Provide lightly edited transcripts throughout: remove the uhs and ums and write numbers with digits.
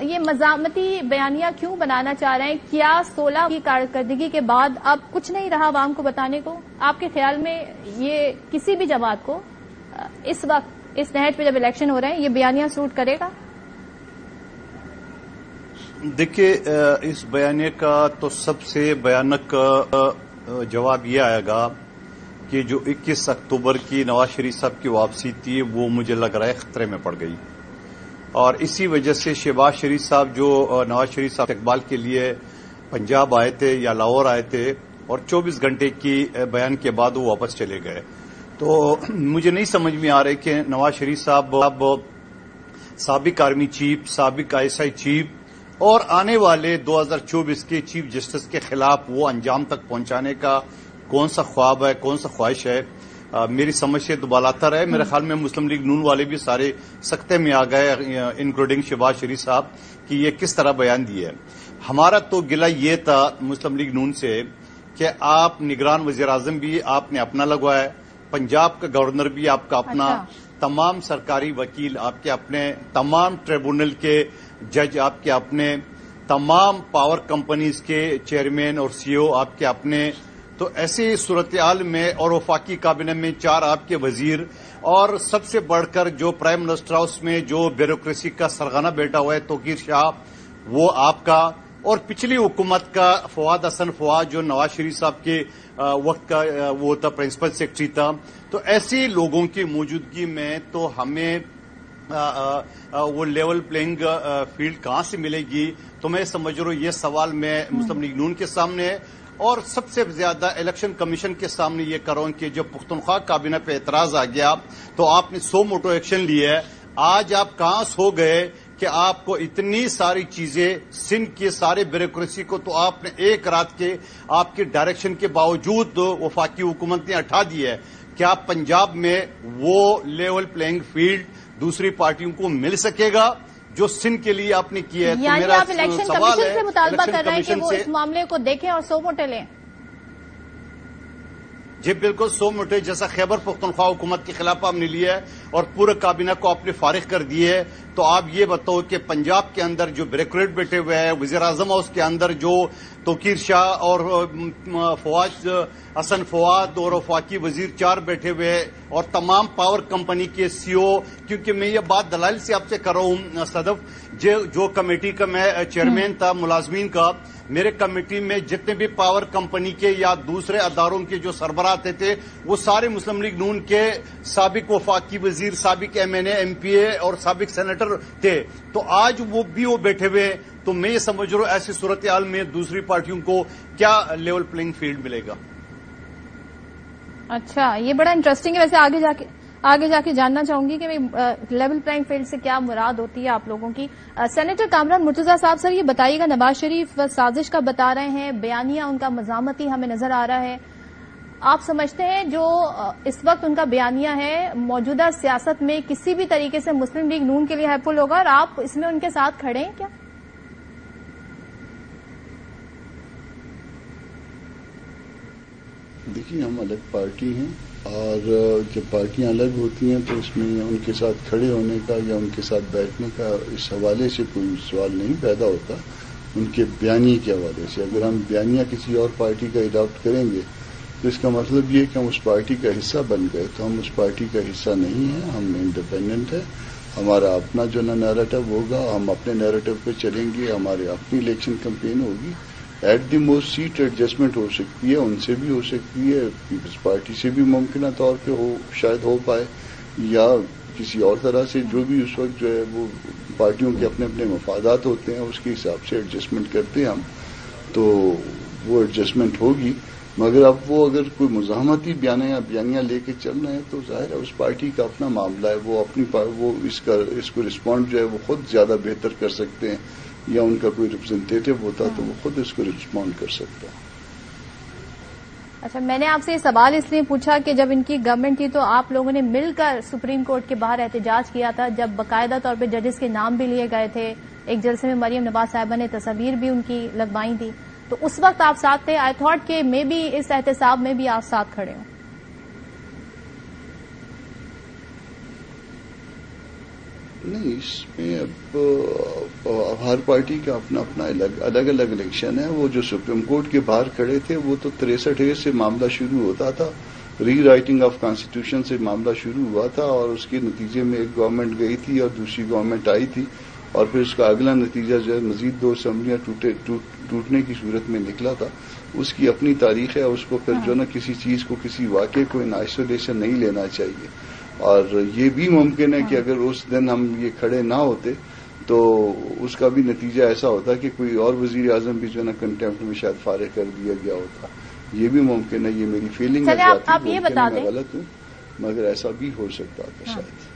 یہ مزاحمتی بیانیہ کیوں بنانا چاہ رہے ہیں؟ کیا 16 کی کارکردگی کے بعد اب کچھ نہیں رہا عوام کو بتانے کو؟ آپ کے خیال میں یہ کسی بھی جماعت کو اس وقت اس نہج پہ جب الیکشن ہو رہے ہیں یہ بیانیہ سوٹ کرے گا؟ دیکھیے، اس بیانیے کا تو سب سے بھیانک جواب یہ آئے گا کہ جو 21 اکتوبر کی نواز شریف صاحب کی واپسی تھی وہ مجھے لگ رہا ہے خطرے میں پڑ گئی، اور اسی وجہ سے شہباز شریف صاحب جو نواز شریف صاحب اقبال کے لیے پنجاب آئے تھے یا لاہور آئے تھے اور 24 گھنٹے کی بیان کے بعد وہ واپس چلے گئے، تو مجھے نہیں سمجھ میں آ رہا کہ نواز شریف صاحب سابق آرمی چیف، سابق ISI چیف اور آنے والے 2024 کے چیف جسٹس کے خلاف وہ انجام تک پہنچانے کا کون سا خواب ہے، کون سا خواہش ہے؟ میری سمجھ سے تو بالاتر ہے۔ میرے خیال میں مسلم لیگ نون والے بھی سارے سکتے میں آ گئے، انکلوڈنگ شہباز شریف صاحب، کہ یہ کس طرح بیان دیے۔ ہمارا تو گلہ یہ تھا مسلم لیگ نون سے کہ آپ نگران وزیر اعظم بھی آپ نے اپنا لگوایا ہے، پنجاب کا گورنر بھی آپ کا اپنا، تمام سرکاری وکیل آپ کے اپنے، تمام ٹریبونل کے جج آپ کے اپنے، تمام پاور کمپنیز کے چیئرمین اور CEO آپ کے اپنے، تو ایسی صورتحال میں اور وفاقی کابینہ میں 4 آپ کے وزیر، اور سب سے بڑھ کر جو پرائم منسٹر ہاؤس میں جو بیوروکریسی کا سرغنہ بیٹھا ہوا ہے توقیر شاہ، وہ آپ کا، اور پچھلی حکومت کا فواد حسن فواد جو نواز شریف صاحب کے وقت کا وہ تھا پرنسپل سیکرٹری تھا، تو ایسے لوگوں کی موجودگی میں تو ہمیں وہ لیول پلینگ فیلڈ کہاں سے ملے گی؟ تو میں سمجھ رہا ہوں یہ سوال میں مسلم لیگ نون کے سامنے ہے، اور سب سے زیادہ الیکشن کمیشن کے سامنے یہ کروں کہ جب پختونخوا کابینہ پہ اعتراض آ گیا تو آپ نے 100 موٹو ایکشن لیے ہے، آج آپ کہاں سو گئے کہ آپ کو اتنی ساری چیزیں سندھ کے سارے بیوروکریسی کو تو آپ نے ایک رات کے آپ کے ڈائریکشن کے باوجود وفاقی حکومت نے ہٹا دی ہے؟ کیا پنجاب میں وہ لیول پلینگ فیلڈ دوسری پارٹیوں کو مل سکے گا جو سندھ کے لیے آپ نے کیا ہے؟ تو یعنی میرا آپ الیکشن سوال کمیشن ہے سے مطالبہ کر رہے ہیں کہ وہ سے اس معاملے کو دیکھیں اور 100 موٹے لیں؟ جی بالکل، 100 موٹے جیسا خیبر پختونخوا حکومت کے خلاف آپ نے لیا ہے اور پورے کابینہ کو آپ نے فارغ کر دیے ہے، تو آپ یہ بتاؤ کہ پنجاب کے اندر جو بیوروکریٹ بیٹھے ہوئے ہیں، وزیر اعظم ہاؤس کے اندر جو توقیر شاہ اور فواد حسن فواد اور وفاقی وزیر 4 بیٹھے ہوئے ہیں، اور تمام پاور کمپنی کے CEO، کیونکہ میں یہ بات دلائل سے آپ سے کر رہا ہوں صدف، جو کمیٹی کا میں چیئرمین تھا ملازمین کا، میرے کمیٹی میں جتنے بھی پاور کمپنی کے یا دوسرے اداروں کے جو سربراہ آتے تھے وہ سارے مسلم لیگ نون کے سابق وفاقی وزیر، سابق MNA MPA اور سابق سینیٹر تھے، تو آج وہ بیٹھے ہوئے، تو میں یہ سمجھ رہا ہوں ایسی صورتحال میں دوسری پارٹیوں کو کیا لیول پلینگ فیلڈ ملے گا؟ اچھا، یہ بڑا انٹرسٹنگ ہے۔ ویسے آگے جا کے جاننا چاہوں گی کہ لیول پلینگ فیلڈ سے کیا مراد ہوتی ہے آپ لوگوں کی۔ سینیٹر کامران مرتضیٰ صاحب، سر یہ بتائیے گا، نواز شریف سازش کا بتا رہے ہیں، بیانیہ ان کا مزاحمتی ہمیں نظر آ رہا ہے، آپ سمجھتے ہیں جو اس وقت ان کا بیانیہ ہے موجودہ سیاست میں کسی بھی طریقے سے مسلم لیگ نون کے لیے ہیلپ فل ہوگا، اور آپ اس میں ان کے ساتھ کھڑے ہیں کیا؟ دیکھیے، ہم الگ پارٹی ہیں، اور جب پارٹیاں الگ ہوتی ہیں تو اس میں ان کے ساتھ کھڑے ہونے کا یا ان کے ساتھ بیٹھنے کا اس حوالے سے کوئی سوال نہیں پیدا ہوتا، ان کے بیانیے کے حوالے سے۔ اگر ہم بیانیہ کسی اور پارٹی کا اڈاپٹ کریں گے تو اس کا مطلب یہ کہ ہم اس پارٹی کا حصہ بن گئے، تو ہم اس پارٹی کا حصہ نہیں ہیں، ہم انڈیپینڈنٹ ہیں، ہمارا اپنا جو نیریٹو ہوگا، ہم اپنے نیریٹو پہ چلیں گے، ہمارے اپنی الیکشن کمپین ہوگی، at the most seat adjustment ہو سکتی ہے، ان سے بھی ہو سکتی ہے، پیپلز پارٹی سے بھی ممکنہ طور پہ شاید ہو پائے، یا کسی اور طرح سے، جو بھی اس وقت جو ہے وہ پارٹیوں کے اپنے اپنے مفادات ہوتے ہیں اس کے حساب سے ایڈجسٹمنٹ کرتے ہیں ہم، تو وہ ایڈجسٹمنٹ ہوگی۔ مگر اب وہ اگر کوئی مزاحمتی بیانیہ لے کے چل رہے ہیں تو ظاہر ہے اس پارٹی کا اپنا معاملہ ہے، وہ اس کو رسپونڈ جو ہے وہ خود زیادہ بہتر کر سکتے ہیں، یا ان کا کوئی ریپرزنٹیٹو ہوتا تو وہ خود اس کو رسپونڈ کر سکتا۔ اچھا، میں نے آپ سے یہ سوال اس لیے پوچھا کہ جب ان کی گورنمنٹ تھی تو آپ لوگوں نے مل کر سپریم کورٹ کے باہر احتجاج کیا تھا، جب باقاعدہ طور پہ ججز کے نام بھی لیے گئے تھے، ایک جلسے میں مریم نواز صاحبہ نے تصاویر بھی ان کی لگوائی تھی، تو اس وقت آپ ساتھ تھے؟ آئی تھاٹ کہ میں بھی اس احتساب میں بھی آپ ساتھ کھڑے ہوں۔ نہیں، اس میں اب ہر پارٹی کا اپنا اپنا الگ الگ الیکشن ہے. وہ جو سپریم کورٹ کے باہر کھڑے تھے وہ تو 63 سے معاملہ شروع ہوتا تھا, ری رائٹنگ آف کانسٹیٹیوشن سے معاملہ شروع ہوا تھا, اور اس کے نتیجے میں ایک گورنمنٹ گئی تھی اور دوسری گورنمنٹ آئی تھی, اور پھر اس کا اگلا نتیجہ جو ہے مزید 2 اسمبلیاں ٹوٹنے کی صورت میں نکلا تھا. اس کی اپنی تاریخ ہے, اس کو پھر جو نا کسی چیز کو, کسی واقعے کو ان آئسولیشن نہیں لینا چاہیے. اور یہ بھی ممکن ہے کہ اگر اس دن ہم یہ کھڑے نہ ہوتے تو اس کا بھی نتیجہ ایسا ہوتا کہ کوئی اور وزیر اعظم بھی جو ہے نا کنٹمپٹ میں شاید فارغ کر دیا گیا ہوتا. یہ بھی ممکن ہے, یہ میری فیلنگ ہے, آپ یہ بتا دیں, میں غلط ہوں مگر ایسا بھی ہو سکتا تھا شاید.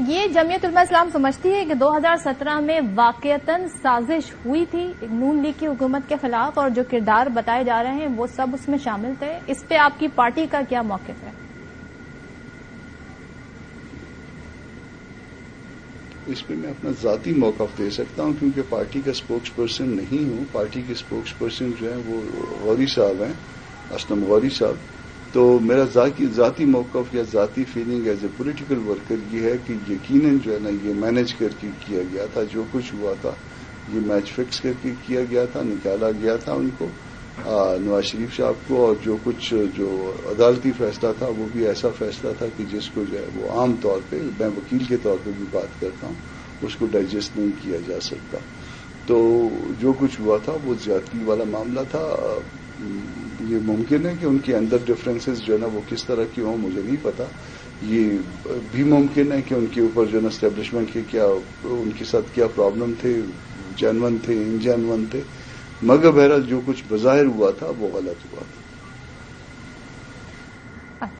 یہ جمعیت علماء اسلام سمجھتی ہے کہ 2017 میں واقعتاً سازش ہوئی تھی نون لیگ کی حکومت کے خلاف, اور جو کردار بتائے جا رہے ہیں وہ سب اس میں شامل تھے. اس پہ آپ کی پارٹی کا کیا موقف ہے؟ اس پہ میں اپنا ذاتی موقف دے سکتا ہوں کیونکہ پارٹی کا اسپوکس پرسن نہیں ہوں. پارٹی کے اسپوکس پرسن جو ہیں وہ غوری صاحب ہیں, اسلم غوری صاحب. تو میرا ذاتی موقف یا ذاتی feeling as a political worker یہ ہے کہ یقیناً جو ہے نا یہ مینج کر کے کیا گیا تھا. جو کچھ ہوا تھا یہ میچ فکس کر کے کیا گیا تھا, نکالا گیا تھا ان کو, نواز شریف صاحب کو, اور جو کچھ جو عدالتی فیصلہ تھا وہ بھی ایسا فیصلہ تھا کہ جس کو جو ہے وہ عام طور پہ, میں وکیل کے طور پہ بھی بات کرتا ہوں, اس کو ڈائجسٹ نہیں کیا جا سکتا. تو جو کچھ ہوا تھا وہ زیادتی والا معاملہ تھا. یہ ممکن ہے کہ ان کے اندر ڈفرینسز جو ہے نا وہ کس طرح کی ہوں مجھے نہیں پتا. یہ بھی ممکن ہے کہ ان کے اوپر جو ہے نا اسٹیبلشمنٹ کے کیا, ان کے ساتھ کیا پرابلم تھے, جینون تھے, ان جینون تھے, مگر بہرحال جو کچھ بظاہر ہوا تھا وہ غلط ہوا تھا.